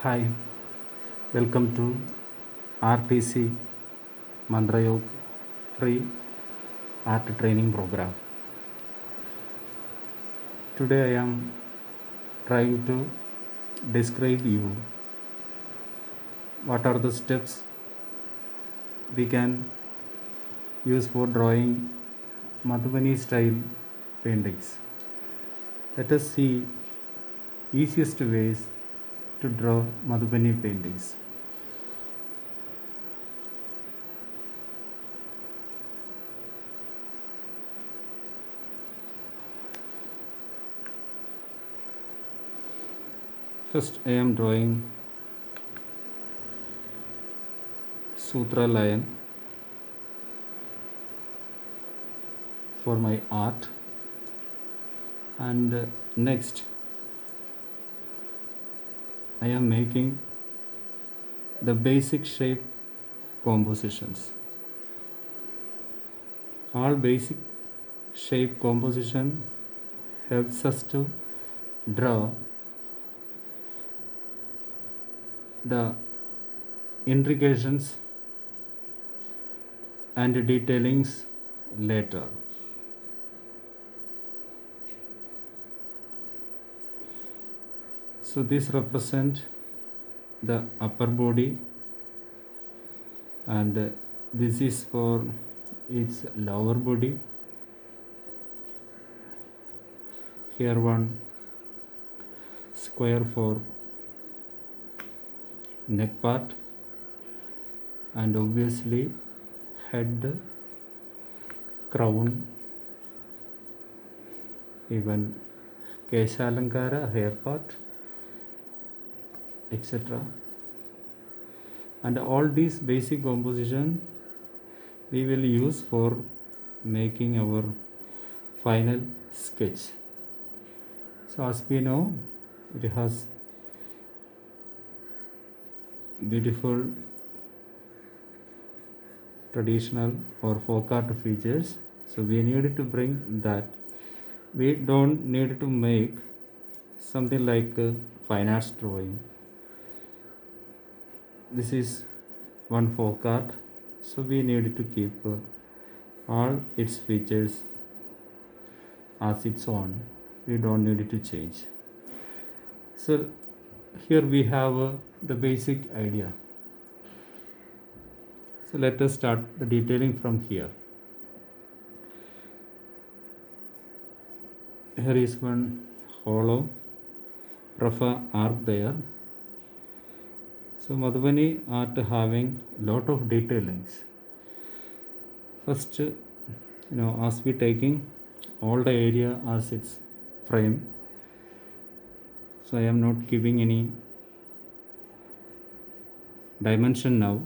Hi, welcome to RTC Mantra Yoga free art training program. Today I am trying to describe you what are the steps we can use for drawing Madhubani style paintings. Let us see easiest ways to draw Madhubani paintings. First I am drawing Sutra lion for my art, and next I am making the basic shape compositions. All basic shape composition helps us to draw the intrications and detailings later. So this represent the upper body, and this is for its lower body. Here one square for neck part, and obviously head, crown, even Keshalankara, hair part, etc. And all these basic composition we will use for making our final sketch. So as we know, it has beautiful traditional or folk art features, so we need to bring that. We don't need to make something like fine arts drawing. This is one folk art, so we need to keep all its features as its own. We don't need to change. So here we have the basic idea. So let us start the detailing from here. Here is one hollow rough arc there. So Madhubani art having lot of detailings. First, as we taking all the area as its frame. So I am not giving any dimension now,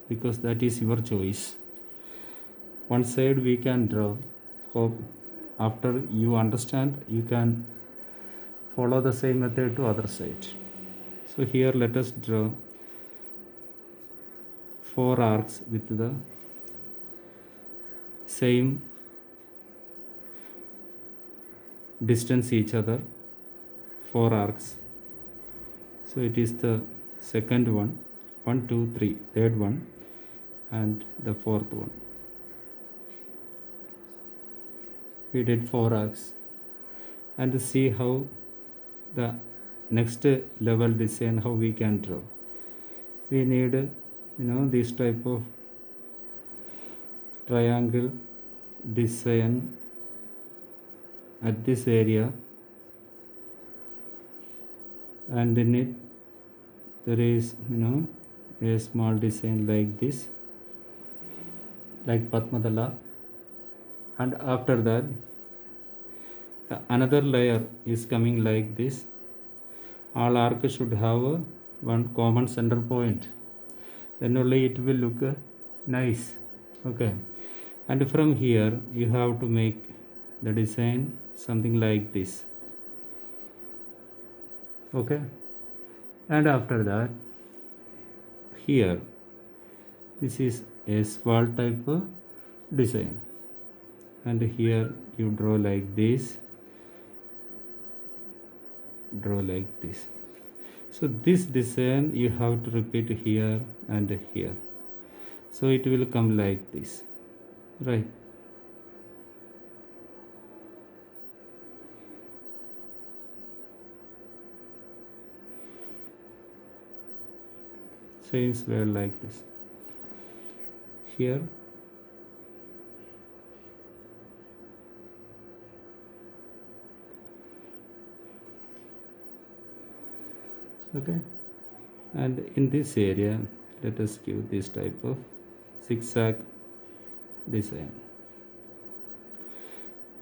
because that is your choice. One side we can draw. Hope after you understand, you can follow the same method to other side. So here let us draw 4 arcs with the same distance each other, 4 arcs. So it is the second one, 1 2 3, third one, and the fourth one. We did 4 arcs, and see how the next level design, how we can draw. We need this type of triangle design at this area, and in it there is a small design like this, like Padmadala, and after that another layer is coming like this. All arcs should have one common center point, then only it will look nice. Okay, and from here you have to make the design something like this. Okay, and after that here this is a small type of design, and here you draw like this, draw like this. So this design you have to repeat here and here, so it will come like this, right? Same way like this here. Okay, and in this area let us give this type of zigzag design.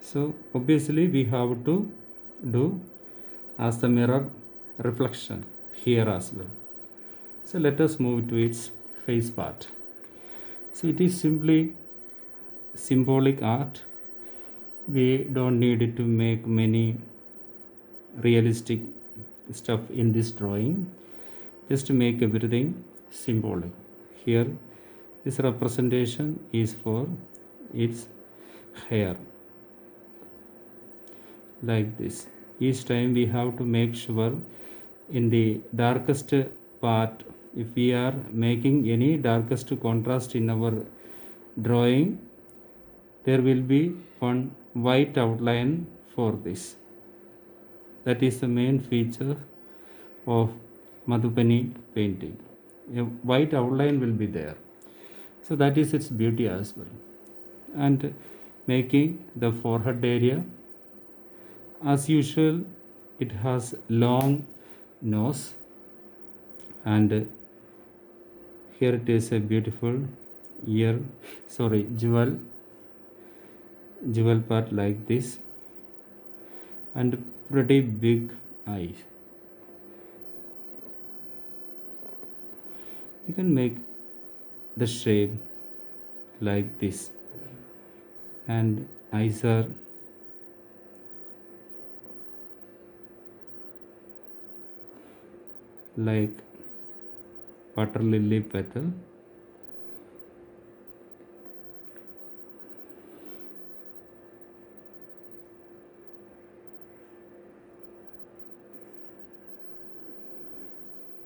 So obviously we have to do as the mirror reflection here as well. So let us move to its face part. So it is simply symbolic art. We don't need to make many realistic stuff in this drawing, just to make everything symbolic. Here this representation is for its hair, like this. Each time we have to make sure in the darkest part, if we are making any darkest contrast in our drawing, there will be one white outline for this. That is the main feature of Madhubani painting. A white outline will be there. So that is its beauty as well. And making the forehead area, as usual, it has long nose, and here it is a beautiful jewel part like this, and pretty big eyes. You can make the shape like this, and eyes are like water lily petal.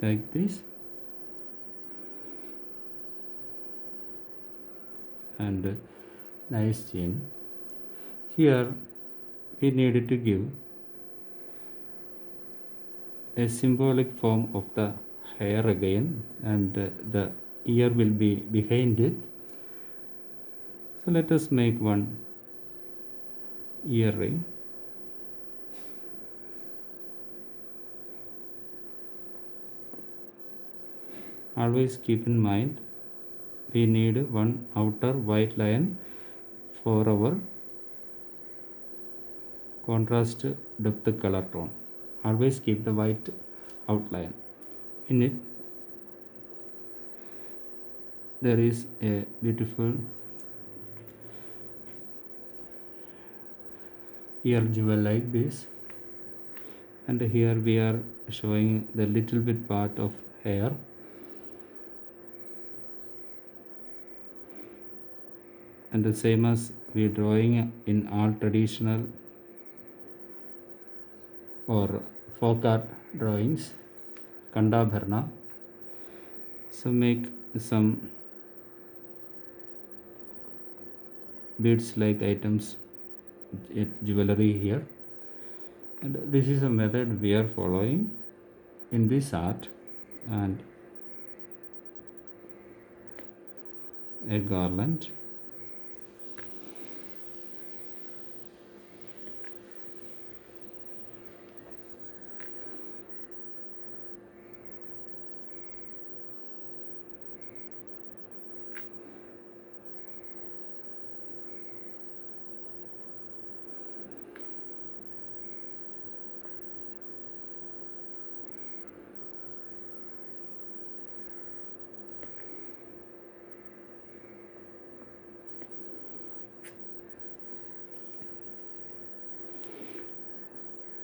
Like this, and nice chin. Here we need to give a symbolic form of the hair again, and the ear will be behind it. So let us make one earring. Always keep in mind we need one outer white line for our contrast depth color tone. Always keep the white outline in it. There is a beautiful ear jewel like this, and here we are showing the little bit part of hair. And the same as we drawing in all traditional or folk art drawings, Kandabharna. So make some beads like items, jewelry here, and this is a method we are following in this art. And a garland.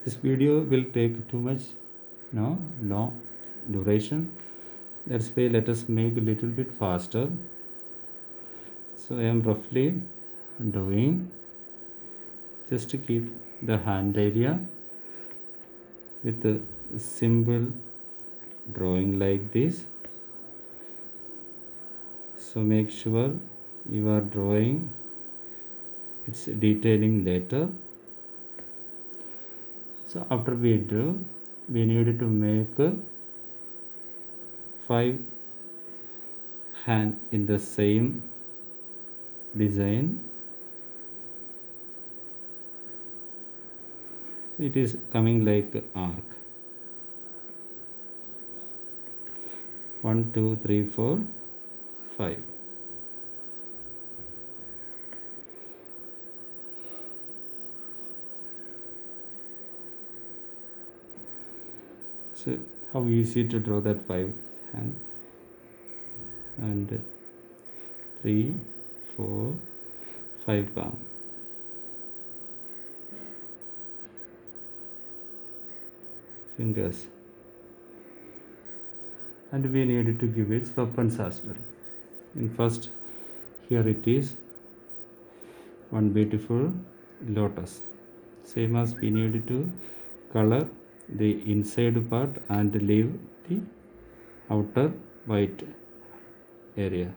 This video will take too much long duration. That's why let us make a little bit faster. So I am roughly doing, just to keep the hand area with the symbol drawing like this. So make sure you are drawing its detailing later. So after we drew, we need to make 5 hand in the same design. It is coming like arc. 1 2 3 4 5. So how easy to draw that 5 hand, and 3 4 5 palm. Fingers, and we need to give its weapons as well. In first, here it is one beautiful lotus. Same as we need to color the inside part and leave the outer white area,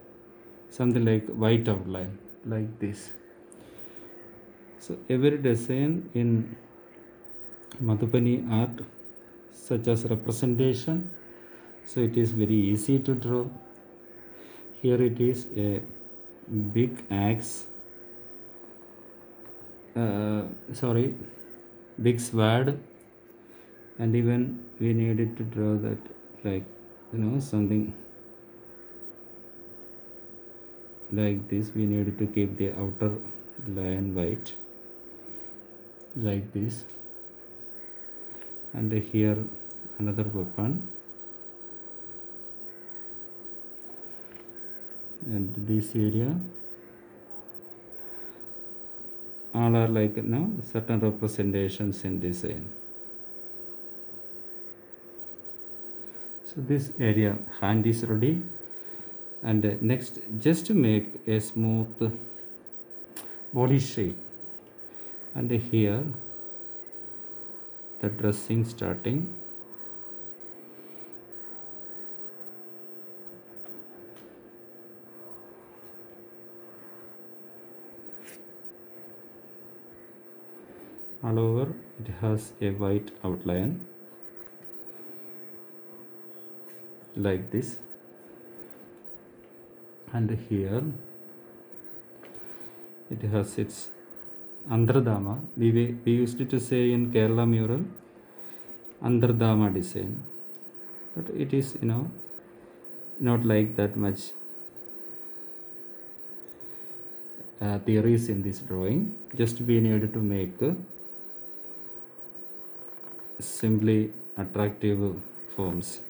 something like white outline like this. So every design in Madhubani art, such as representation, so it is very easy to draw. Here it is a big axe, big sword, and even we needed to draw that, like, something like this. We needed to keep the outer line white like this, and here another weapon, and this area all are like certain representations in design. So this area hand is ready, and next just to make a smooth body shape, and here the dressing starting. All over it has a white outline like this, and here it has its Andradama. We used to say in Kerala mural Andradama design, but it is not like that much theories in this drawing. Just we need to make simply attractive forms.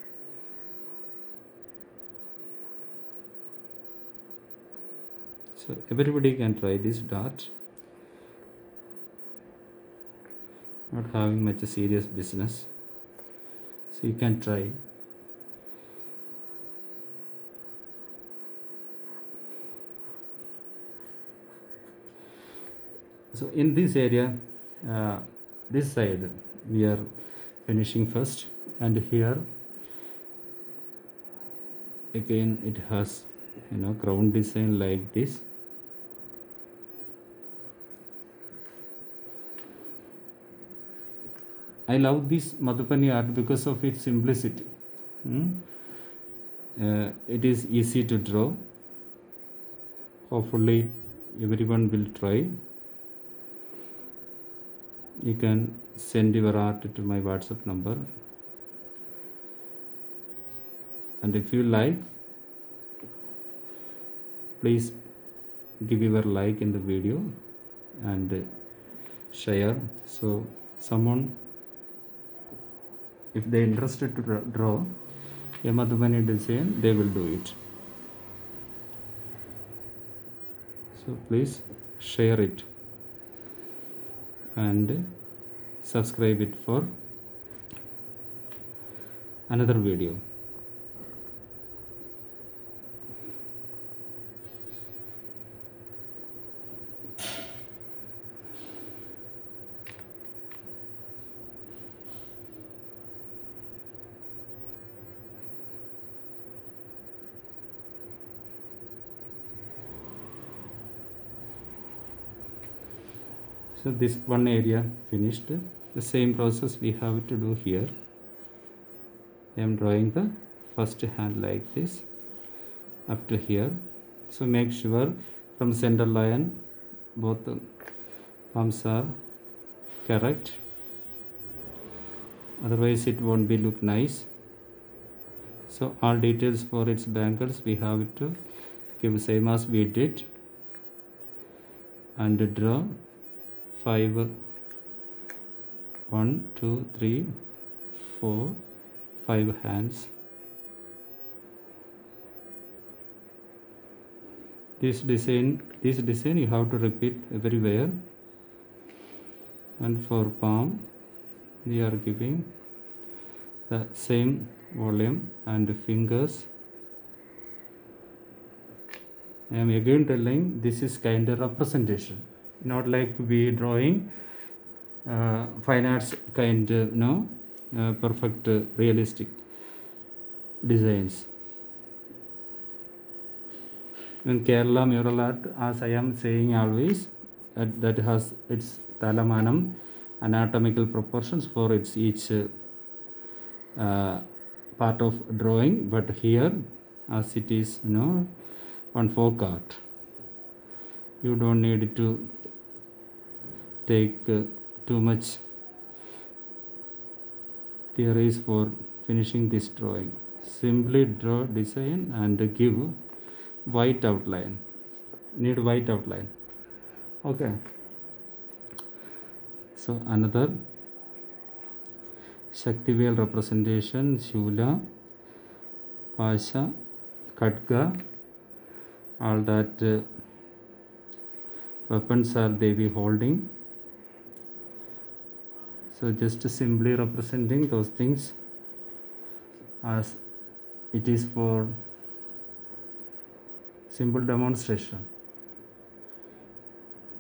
So everybody can try this dart, not having much a serious business, so you can try. So in this area, this side we are finishing first, and here again it has crown design like this. I love this Madhubani art because of its simplicity. It is easy to draw. Hopefully everyone will try. You can send your art to my WhatsApp number, and if you like, please give your like in the video and share, so someone, if they interested to draw a Madhubani design, they will do it. So please share it and subscribe it for another video. So this one area finished. The same process we have to do here. I am drawing the first hand like this up to here. So make sure from center line both the palms are correct, otherwise it won't be look nice. So all details for its bangles we have to give same as we did, and draw 5 1 2 3 4 5 hands. This design you have to repeat everywhere. And for palm we are giving the same volume and fingers. I am again telling this is kind of representation, not like we drawing fine arts kind perfect realistic designs. In Kerala mural art, as I am saying always, that has its Talamanam anatomical proportions for its each part of drawing, but here as it is one folk art, you don't need to take too much theories for finishing this drawing. Simply draw design and give white outline. Need white outline. Okay. So another Shaktivel representation, Shula, Pasha, Khadga, all that weapons are Devi holding. So just simply representing those things as it is for simple demonstration,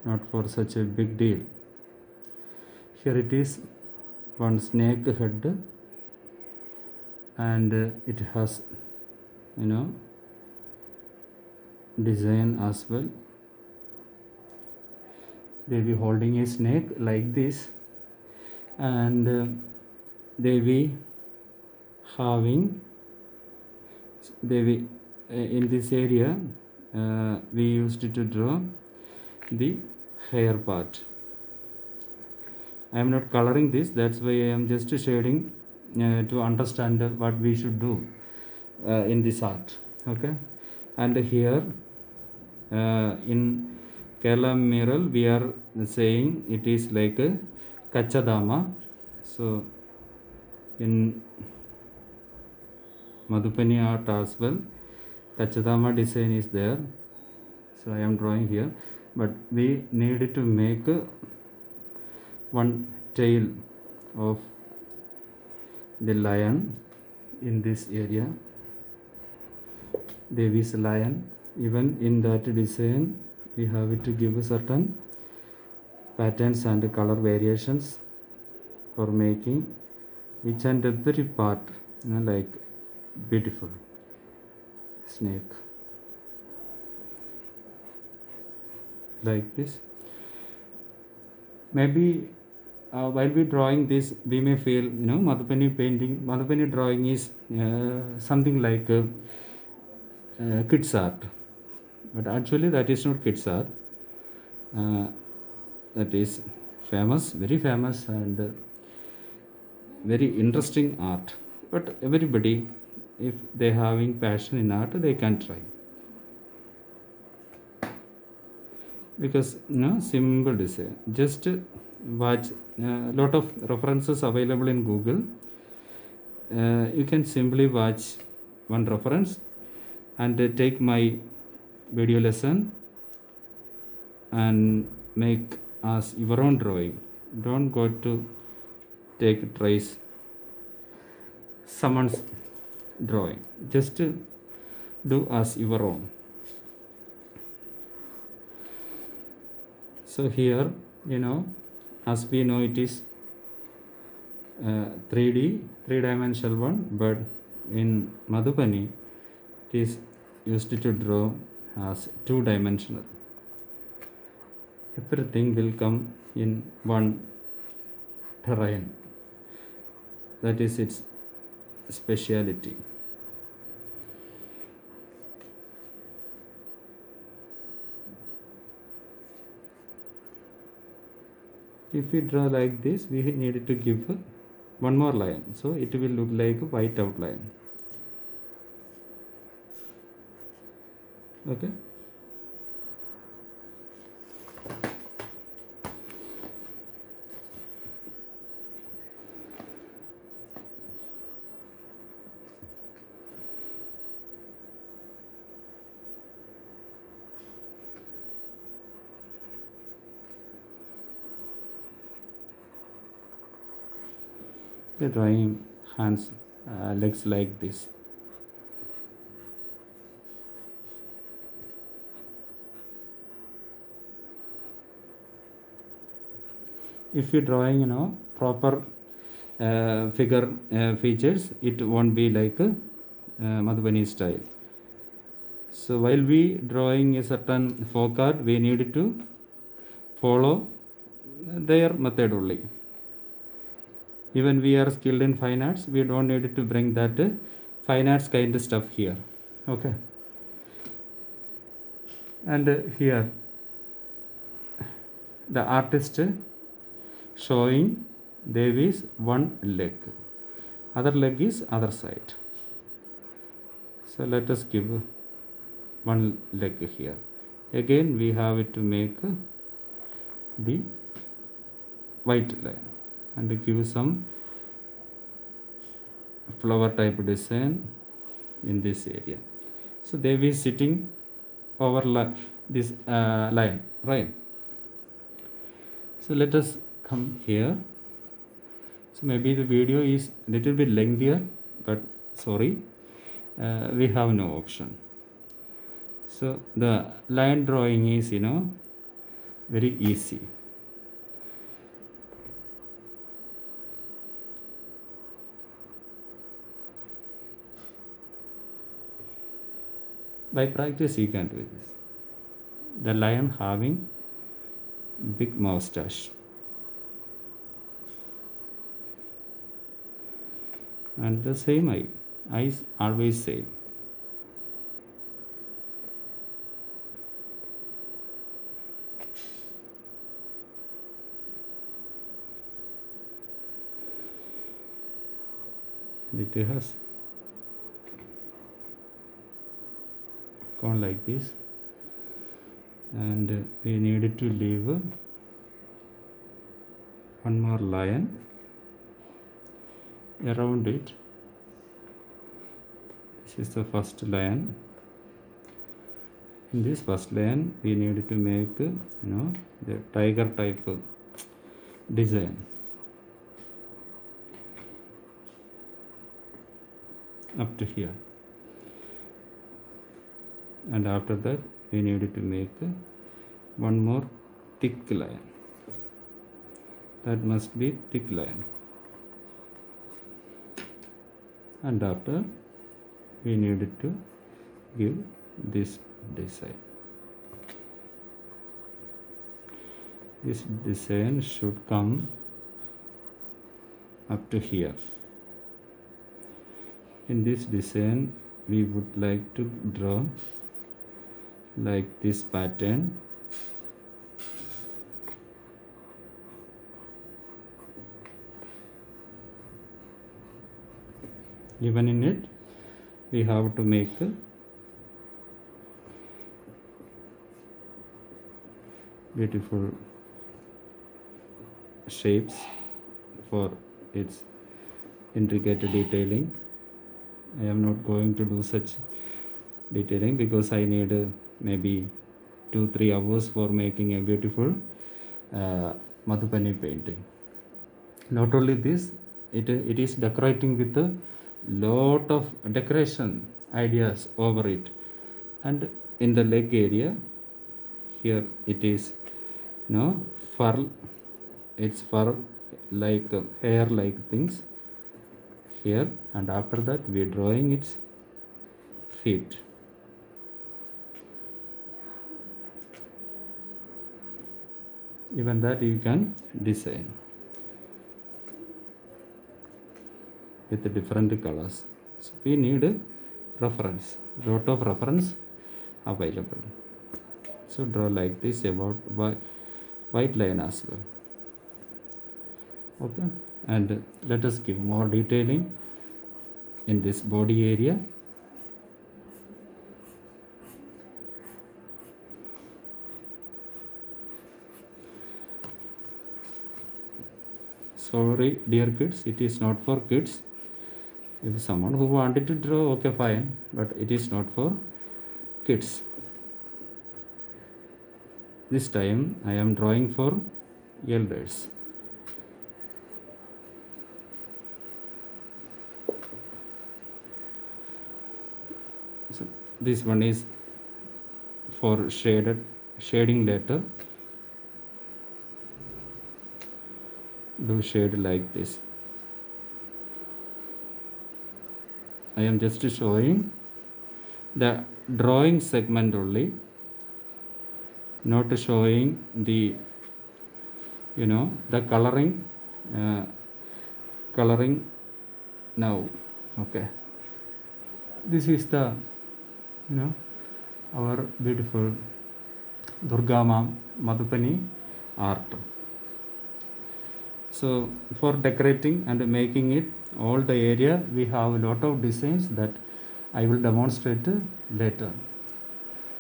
not for such a big deal. Here it is one snake head, and it has design as well. Devi holding a snake like this, and Devi having Devi in this area we used to draw the hair part. I am not coloring this, that's why I am just shading to understand what we should do in this art. Okay, and here in Kerala mural we are saying it is like a Kachadama. So in Madhupani art as well, Kachadama design is there. So I am drawing here, but we need to make one tail of the lion in this area. Devi's lion. Even in that design we have to give certain patterns and color variations for making each and every part like beautiful snake like this. Maybe while we drawing this we may feel Madhupani painting, Madhupani drawing is something like kids art, but actually that is not kids art. That is famous, very famous and very interesting art. But everybody, if they having passion in art, they can try, because simple design. Just watch lot of references available in Google. You can simply watch one reference and take my video lesson and make as your own drawing. Don't go to trace someone's drawing, just do as your own. So here as we know it is 3D, three-dimensional one, but in Madhupani it is used to draw as two-dimensional. everything will come in one terrain. That is its speciality. If we draw like this, we need to give one more line, so it will look like a white outline. Okay. The drawing hands, legs like this. If you're drawing, proper figure features, it won't be like Madhubani style. So while we drawing a certain folk art, we need to follow their method only. Even we are skilled in fine arts, we don't need to bring that fine arts kind of stuff here. Okay. And here the artist showing there is one leg, other leg is other side. So let us give one leg here. Again we have to make the white line and give some flower type design in this area. So they will sitting over this line, right? So let us come here. So maybe the video is little bit lengthier, but sorry, we have no option. So the line drawing is very easy. By practice you can do this. The lion having big mustache and the same eyes always same. And it has gone like this, and we needed to leave one more line around it. This is the first line. In this first line we need to make the tiger type design up to here, and after that we need to make one more thick line. That must be thick line, and after we needed to give this design. This design should come up to here. In this design we would like to draw like this pattern. Even in it we have to make beautiful shapes for its intricate detailing. I am not going to do such detailing because I need maybe 2-3 hours for making a beautiful Madhubani painting. Not only this, it is decorating with a lot of decoration ideas over it. And in the leg area, here it is fur, it's fur like hair like things here, and after that we are drawing its feet. even that you can design with the different colors. So we need a reference, lot of reference available. So draw like this about white line as well. Okay, and let us give more detailing in this body area. Sorry dear kids, it is not for kids. If someone who wanted to draw, okay fine, but it is not for kids. This time I am drawing for elders. So this one is for shading later. Do shade like this. I am just showing the drawing segment only, not showing the the coloring now. Okay, this is the our beautiful Durga Ma Madhubani art. So for decorating and making it all the area, we have a lot of designs that I will demonstrate later.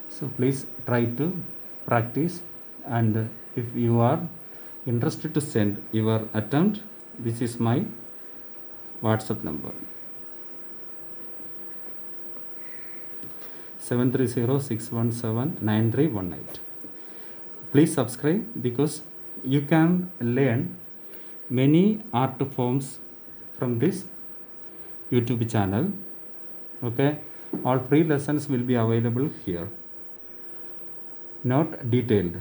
So please try to practice, and if you are interested to send your attempt, this is my WhatsApp number 730-617-9318. Please subscribe, because you can learn many art forms from this YouTube channel. Okay, all free lessons will be available here, not detailed,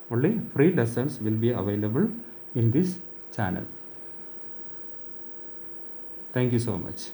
only free lessons will be available in this channel. Thank you so much.